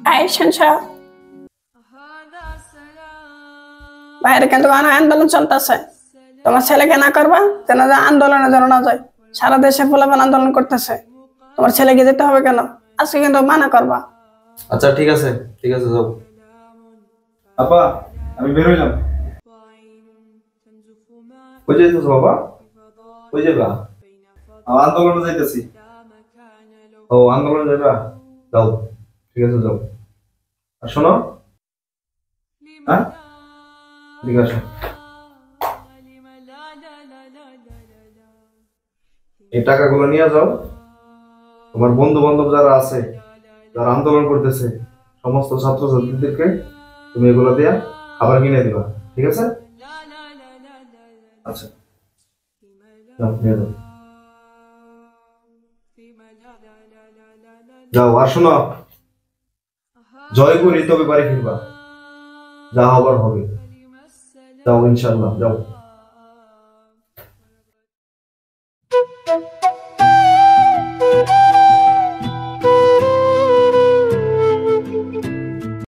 এই শুনছো বাইরে কিন্তু আন্দোলন চলতেছে তোমার ছেলেকে না করবা যেন আন্দোলনে যেন না যায় সারা দেশে পোলাপান আন্দোলন করতেছে তোমার ছেলেকে যেতে হবে কেন আজকে কিন্তু মানা করবা আচ্ছা ঠিক আছে যাও আপা আমি বের হইলাম কই যাইতেছো বাবা কই যাবা আন্দোলনে যাইতেছি ও আন্দোলনে যাবা যাও ঠিক আছে যাও আর শোনো হ্যাঁ ঠিক আছে এই টাকাগুলো নিয়ে যাও তোমার বন্ধু বান্ধব যারা আছে যারা আন্দোলন করতেছে সমস্ত ছাত্রছাত্রীদেরকে তুমি এগুলো দিয়া খাবার কিনে দিবা ঠিক আছে আচ্ছা যাও নিয়ে যাও যাও আর শোনো জয় করি তবে বাড়ি ফিরবা যা হবার হবে যাও ইনশাল্লাহ যাও